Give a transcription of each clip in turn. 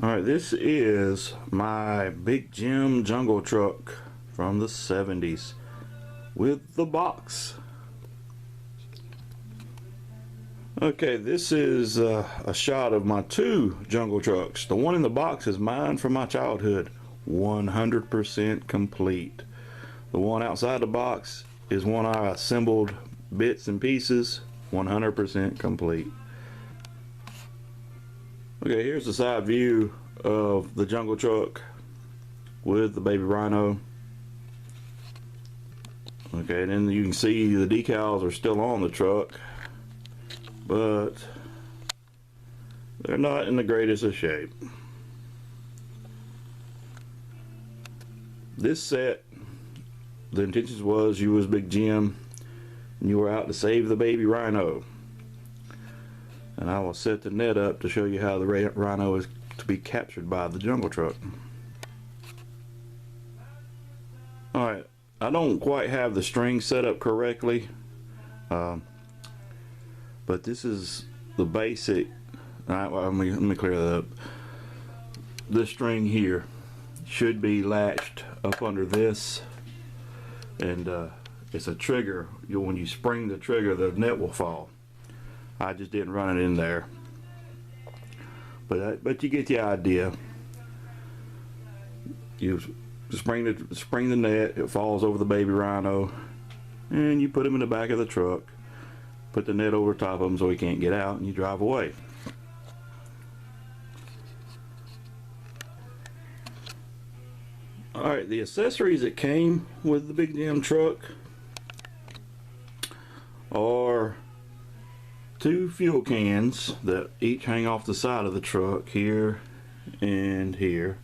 Alright, this is my Big Jim jungle truck from the 70s with the box. Okay, this is a shot of my two jungle trucks. The one in the box is mine from my childhood, 100% complete. The one outside the box is one I assembled bits and pieces, 100% complete. Okay, here's the side view of the jungle truck with the baby rhino. Okay, and then you can see the decals are still on the truck, but they're not in the greatest of shape. This set, the intention was you was Big Jim and you were out to save the baby rhino. And I will set the net up to show you how the rhino is to be captured by the jungle truck. Alright, I don't quite have the string set up correctly, but this is the basic. Alright, well, let me clear that up. This string here should be latched up under this, and it's a trigger. When you spring the trigger, the net will fall. I just didn't run it in there, but you get the idea. You spring the net, it falls over the baby rhino, and you put him in the back of the truck, put the net over top of him so he can't get out, and you drive away. Alright, the accessories that came with the Big Jim truck are two fuel cans that each hang off the side of the truck, here and here.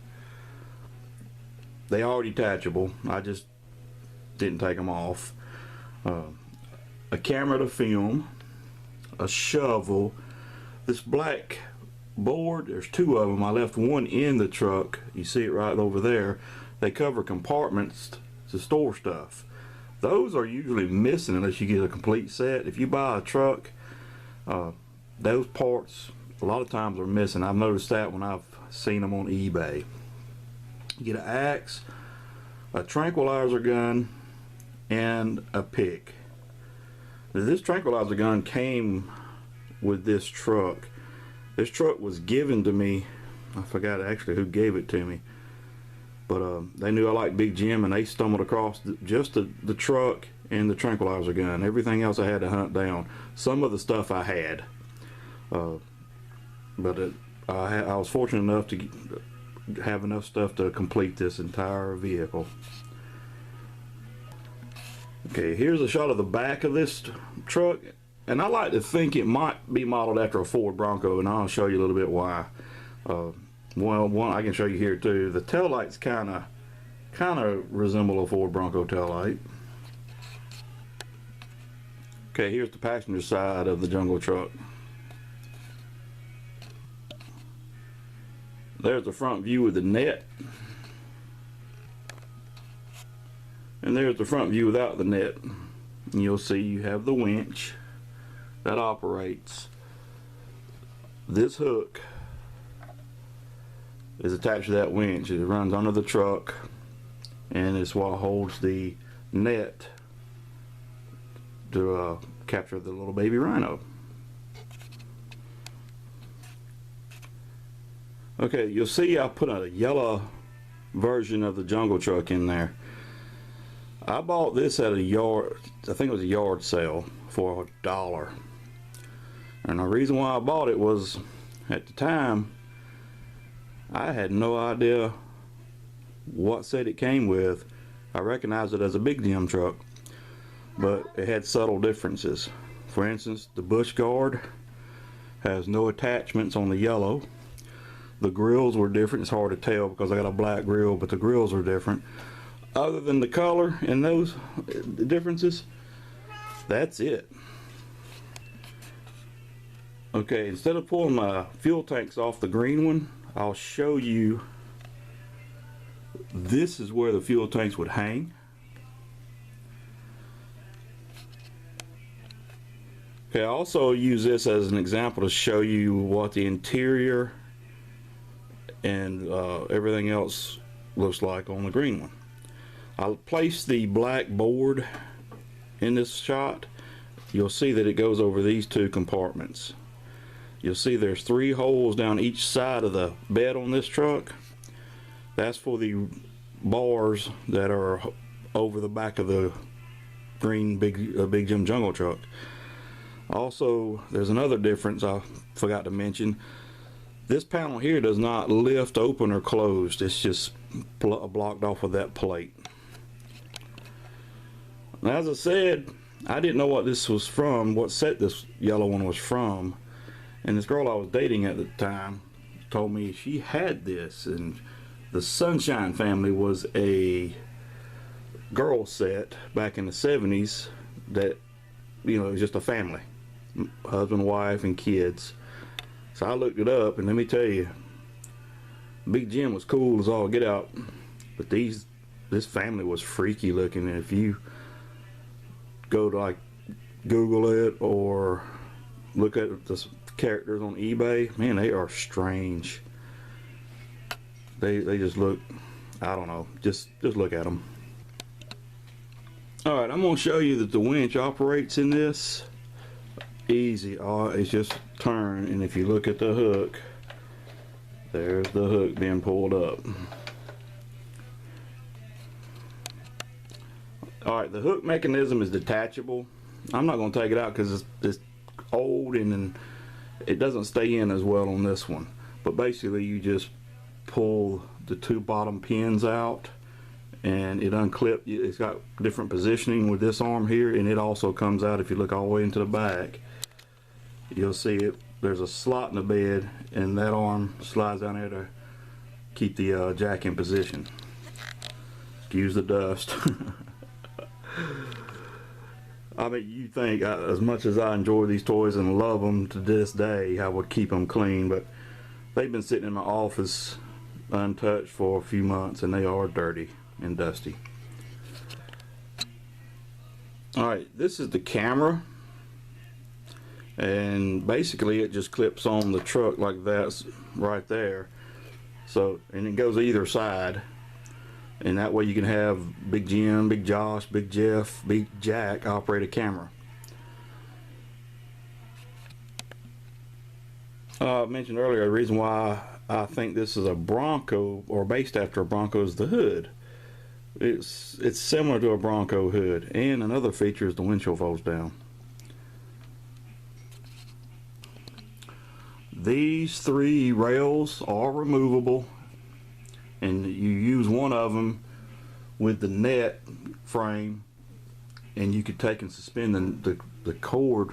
They are detachable, I just didn't take them off. A camera to film, a shovel, this black board, there's two of them. I left one in the truck, you see it right over there. They cover compartments to store stuff. Those are usually missing unless you get a complete set. If you buy a truck, those parts a lot of times are missing. I've noticed that when I've seen them on eBay. You get an axe, a tranquilizer gun, and a pick. This tranquilizer gun came with this truck. This truck was given to me. I forgot actually who gave it to me, but they knew I liked Big Jim, and they stumbled across just the truck and the tranquilizer gun. Everything else I had to hunt down. Some of the stuff I had, but I was fortunate enough to have enough stuff to complete this entire vehicle. Okay, here's a shot of the back of this truck, and I like to think it might be modeled after a Ford Bronco, and I'll show you a little bit why. One I can show you here too. The taillights kind of resemble a Ford Bronco taillight. Okay, here's the passenger side of the jungle truck. There's the front view with the net, and there's the front view without the net. And you'll see you have the winch that operates. This hook is attached to that winch. It runs under the truck, and it's what holds the net to capture the little baby rhino. Okay, you'll see I put a yellow version of the jungle truck in there. I bought this at a yard, I think it was a yard sale, for $1. And the reason why I bought it was, at the time, I had no idea what set it came with. I recognized it as a Big Jim truck, but it had subtle differences. For instance, the bush guard has no attachments on the yellow. The grills were different. It's hard to tell because I got a black grill, but the grills are different. Other than the color and those differences, that's it. Okay, instead of pulling my fuel tanks off the green one, I'll show you. This is where the fuel tanks would hang. Okay, I also use this as an example to show you what the interior and everything else looks like on the green one. I'll place the black board in this shot. You'll see that it goes over these two compartments. You'll see there's 3 holes down each side of the bed on this truck. That's for the bars that are over the back of the green Big Jim jungle truck. Also, there's another difference I forgot to mention. This panel here does not lift open or closed. It's just blocked off with that plate. Now, as I said, I didn't know what this was from, what set this yellow one was from, and this girl I was dating at the time told me she had this, and the Sunshine Family was a girl set back in the 70s that, you know, it was just a family, husband, wife, and kids. So I looked it up, and let me tell you, Big Jim was cool as all get out, but this family was freaky looking. And if you go to like Google it or look at the characters on eBay, man, they are strange. They just look, I don't know, just look at them. Alright, I'm going to show you that the winch operates in this. Easy. It's just turn, and if you look at the hook, there's the hook being pulled up. Alright, the hook mechanism is detachable. I'm not going to take it out because it's old and it doesn't stay in as well on this one. But basically you just pull the 2 bottom pins out and it unclips. It's got different positioning with this arm here, and it also comes out. If you look all the way into the back, you'll see it. There's a slot in the bed, and that arm slides down there to keep the jack in position. Excuse the dust. I mean, you think as much as I enjoy these toys and love them to this day, I would keep them clean, but they've been sitting in my office untouched for a few months, and they are dirty and dusty. Alright, this is the camera, and basically it just clips on the truck like that right there. So, and it goes either side, and that way you can have Big Jim, Big Josh, Big Jeff, Big Jack operate a camera. I mentioned earlier the reason why I think this is a Bronco, or based after a Bronco, is the hood. It's similar to a Bronco hood, and another feature is the windshield folds down. These 3 rails are removable, and you use one of them with the net frame, and you could take and suspend the cord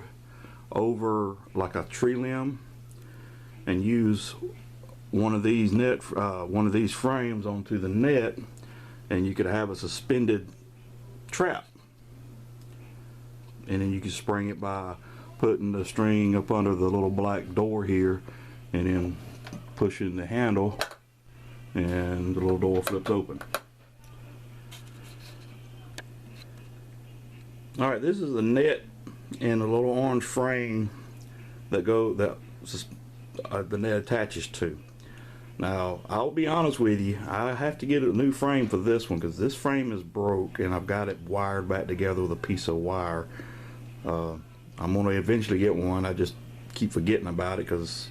over like a tree limb and use one of these frames onto the net, and you could have a suspended trap, and then you can spring it by putting the string up under the little black door here and then pushing the handle, and the little door flips open. Alright, this is the net and the little orange frame that the net attaches to. Now, I'll be honest with you, I have to get a new frame for this one because this frame is broke, and I've got it wired back together with a piece of wire. I'm going to eventually get one. I just keep forgetting about it because,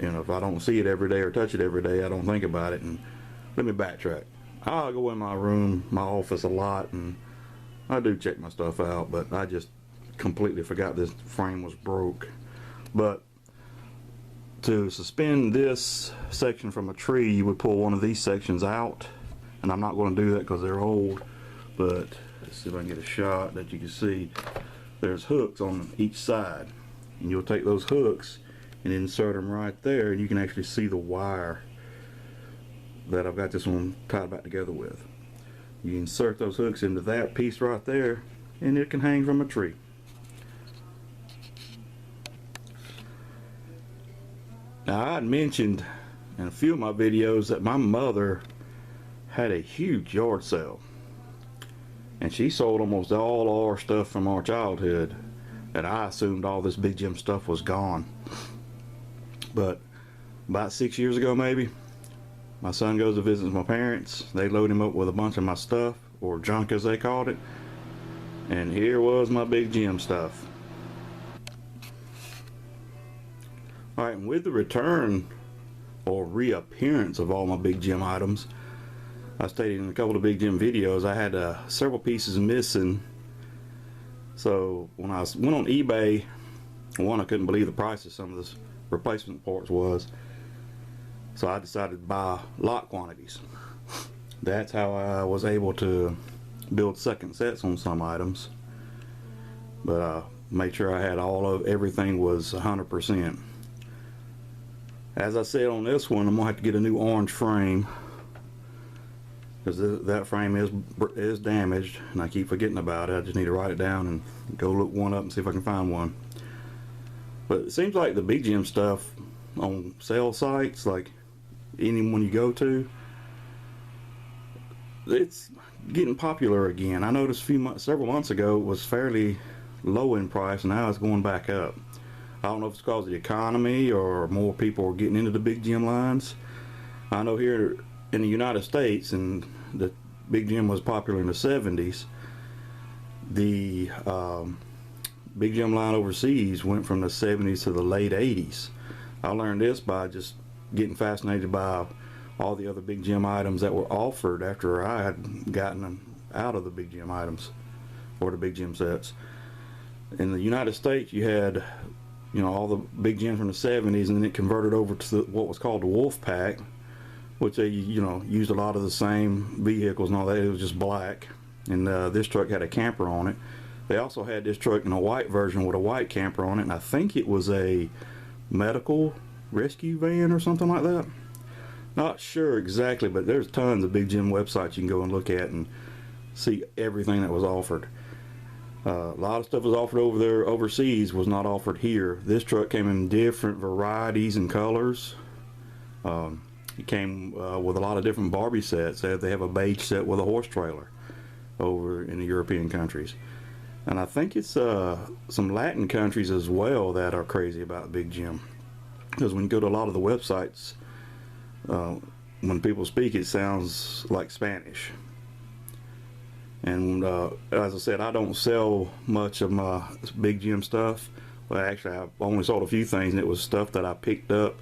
you know, if I don't see it every day or touch it every day, I don't think about it. And let me backtrack. I go in my room, my office a lot, and I do check my stuff out, but I just completely forgot this frame was broke. But to suspend this section from a tree, you would pull one of these sections out, and I'm not going to do that because they're old, but let's see if I can get a shot that you can see. There's hooks on each side, and you'll take those hooks and insert them right there, and you can actually see the wire that I've got this one tied back together with. You insert those hooks into that piece right there, and it can hang from a tree. Now, I had mentioned in a few of my videos that my mother had a huge yard sale, and she sold almost all our stuff from our childhood, and I assumed all this Big Jim stuff was gone. But about 6 years ago maybe. My son goes to visit my parents. They load him up with a bunch of my stuff, or junk as they called it. And here was my Big Jim stuff. Alright, and with the return or reappearance of all my Big Jim items, I stated in a couple of Big Jim videos I had several pieces missing. So when I went on eBay, one, I couldn't believe the price of some of this replacement parts was. So I decided to buy lot quantities. That's how I was able to build second sets on some items. But made sure I had everything was 100%. As I said on this one, I'm gonna have to get a new orange frame, because that frame is damaged, and I keep forgetting about it. I just need to write it down and go look one up and see if I can find one. But it seems like the Big Jim stuff on sale sites, like anyone you go to, it's getting popular again. I noticed several months ago it was fairly low in price, and now it's going back up. I don't know if it's because of the economy or more people are getting into the Big Jim lines. I know here in the United States, and the Big Jim was popular in the 70s, the Big Jim line overseas went from the 70s to the late 80s. I learned this by just getting fascinated by all the other Big Jim items that were offered after I had gotten them out of the Big Jim items, or the Big Jim sets. In the United States, you had, you know, all the Big Jims from the 70s, and then it converted over to what was called the Wolf Pack, which they, you know, used a lot of the same vehicles and all that. It was just black, and this truck had a camper on it. They also had this truck in a white version with a white camper on it, and I think it was a medical rescue van or something like that. Not sure exactly, but there's tons of Big Jim websites you can go and look at and see everything that was offered. A lot of stuff was offered over there overseas, was not offered here. This truck came in different varieties and colors. It came with a lot of different Barbie sets. They have a beige set with a horse trailer over in the European countries. And I think it's some Latin countries as well that are crazy about Big Jim. Because when you go to a lot of the websites, when people speak, it sounds like Spanish. And as I said, I don't sell much of my Big Jim stuff. Well, actually, I've only sold a few things, and it was stuff that I picked up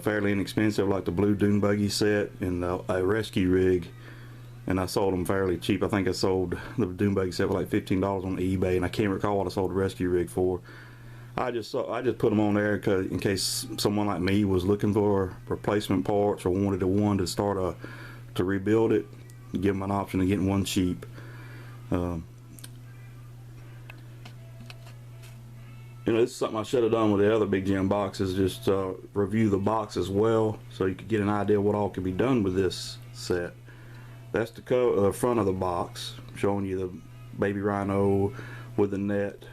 fairly inexpensive, like the blue dune buggy set and a rescue rig, and I sold them fairly cheap. I think I sold the dune buggy set for like $15 on eBay, and I can't recall what I sold the rescue rig for. I just put them on there in case someone like me was looking for replacement parts or wanted one to start to rebuild it. Give them an option of getting one cheap. You know, this is something I should have done with the other Big Jim boxes, just review the box as well, so you could get an idea what all could be done with this set. That's the front of the box, showing you the baby rhino with the net,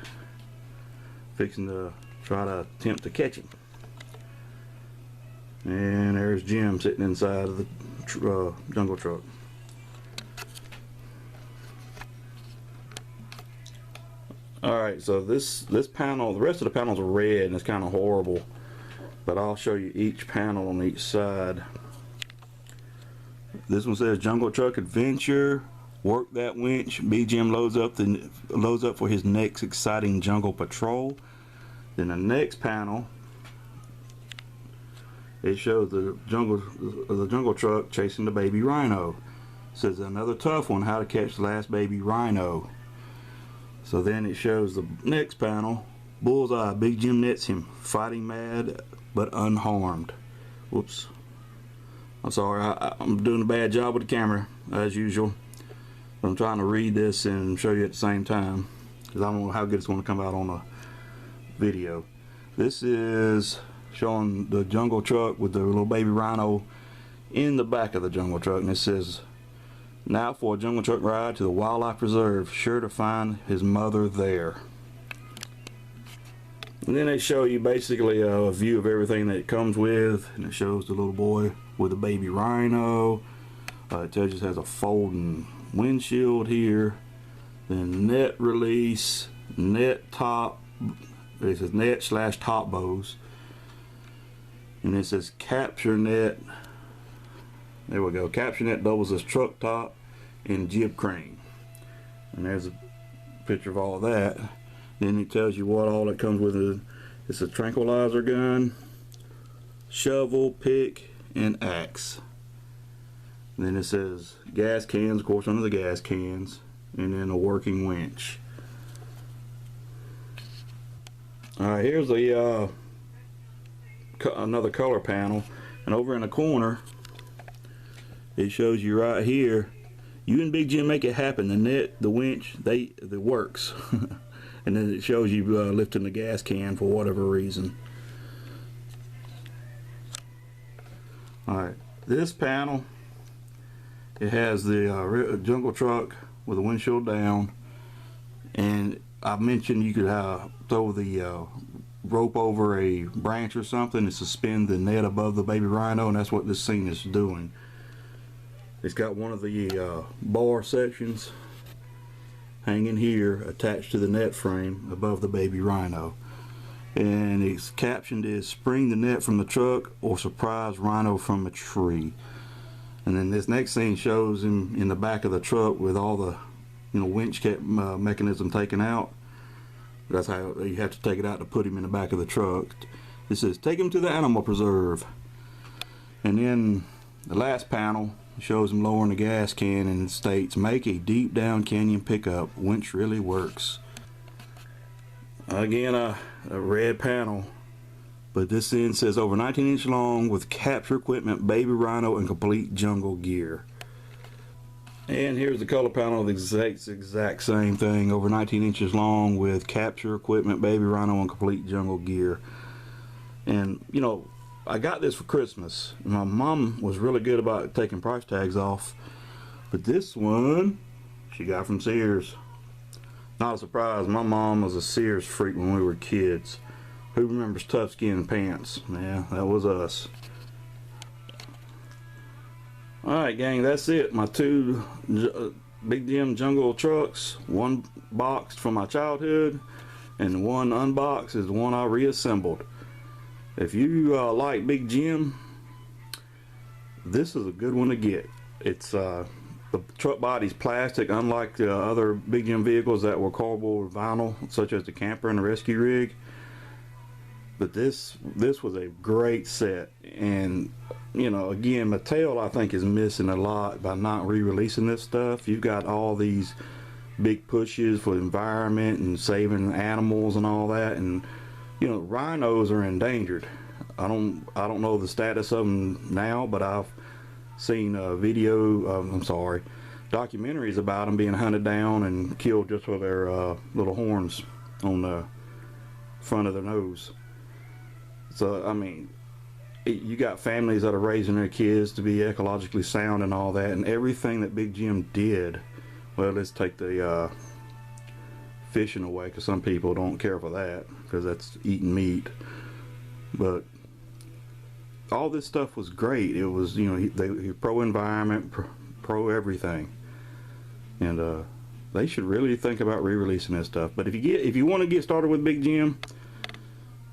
fixing to try to attempt to catch him. And there's Jim sitting inside of the jungle truck. Alright, so this panel, the rest of the panels are red and it's kind of horrible, but I'll show you each panel on each side. This one says Jungle Truck Adventure, work that winch, Big Jim loads up for his next exciting jungle patrol. Then the next panel, it shows the jungle truck chasing the baby rhino. It says another tough one, how to catch the last baby rhino. So then it shows the next panel, bullseye, Big Jim nets him, fighting mad but unharmed. Whoops. I'm sorry, I'm doing a bad job with the camera, as usual. I'm trying to read this and show you at the same time, because I don't know how good it's going to come out on a video. This is showing the jungle truck with the little baby rhino in the back of the jungle truck, and it says, now for a jungle truck ride to the wildlife preserve, sure to find his mother there. And then they show you basically a view of everything that it comes with, and it shows the little boy with the baby rhino. It tells you it has a folding windshield here, then net release, net top, it says net / top bows, and it says capture net. There we go. Capture net doubles as truck top and jib crane. And there's a picture of all of that. Then it tells you what all it comes with. It's a tranquilizer gun, shovel, pick, and axe. And then it says gas cans, of course, under the gas cans, and then a working winch. Alright, here's the another color panel, and over in the corner it shows you right here, you and Big Jim make it happen. The net, the winch, it works. And then it shows you lifting the gas can for whatever reason. Alright, this panel, it has the jungle truck with the windshield down, and I mentioned you could throw the rope over a branch or something and suspend the net above the baby rhino, and that's what this scene is doing. It's got one of the bar sections hanging here attached to the net frame above the baby rhino, and it's captioned as spring the net from the truck or surprise rhino from a tree. And then this next scene shows him in the back of the truck with all the winch mechanism taken out. That's how you have to take it out to put him in the back of the truck. It says take him to the animal preserve. And then the last panel shows him lowering the gas can, and it states make a deep down canyon pickup, winch really works. Again, a red panel, but this end says over 19-inch long with capture equipment, baby rhino, and complete jungle gear. And here's the color panel of the exact same thing, over 19 inches long with capture equipment, baby rhino, and complete jungle gear. And I got this for Christmas. My mom was really good about taking price tags off, but this one she got from Sears. Not a surprise, my mom was a Sears freak when we were kids. Who remembers Tough Skin pants? Yeah, that was us. Alright gang, that's it. My two Big Jim jungle trucks, one boxed from my childhood and one unboxed is the one I reassembled. If you like Big Jim, this is a good one to get. It's the truck body's plastic, unlike the other Big Jim vehicles that were cardboard vinyl, such as the camper and the rescue rig. But this was a great set, and again, Mattel I think is missing a lot by not re-releasing this stuff. You've got all these big pushes for the environment and saving animals and all that, and rhinos are endangered. I don't know the status of them now, but I've seen documentaries about them being hunted down and killed just with their little horns on the front of their nose. So I mean, you got families that are raising their kids to be ecologically sound and all that, and everything that Big Jim did. Well, let's take the fishing away, because some people don't care for that because that's eating meat, but all this stuff was great. It was, they pro environment, pro everything, and they should really think about re-releasing this stuff. But if you want to get started with Big Jim,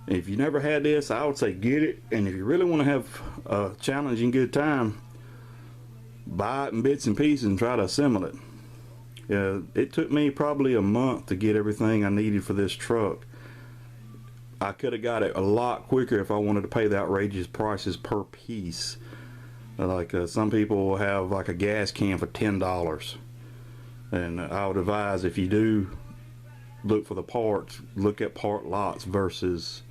if you never had this, I would say get it. And if you really want to have a challenging good time, buy it in bits and pieces and try to assemble it. It took me probably a month to get everything I needed for this truck. I could have got it a lot quicker if I wanted to pay the outrageous prices per piece. Like some people will have like a gas can for $10, and I would advise, if you do look for the parts, look at part lots versus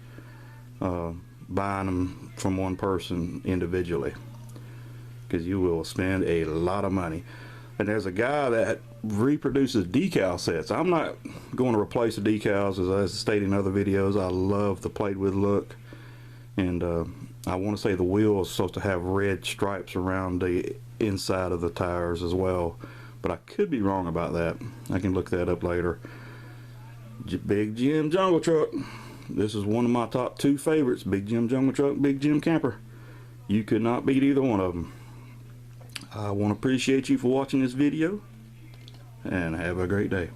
buying them from one person individually, because you will spend a lot of money. And there's a guy that reproduces decal sets. I'm not going to replace the decals, as I stated in other videos. I love the played with look, and I want to say the wheel is supposed to have red stripes around the inside of the tires as well, but I could be wrong about that. I can look that up later. Big Jim jungle truck. This is one of my top 2 favorites. Big Jim jungle truck, Big Jim camper. You could not beat either one of them. I want to appreciate you for watching this video, and have a great day.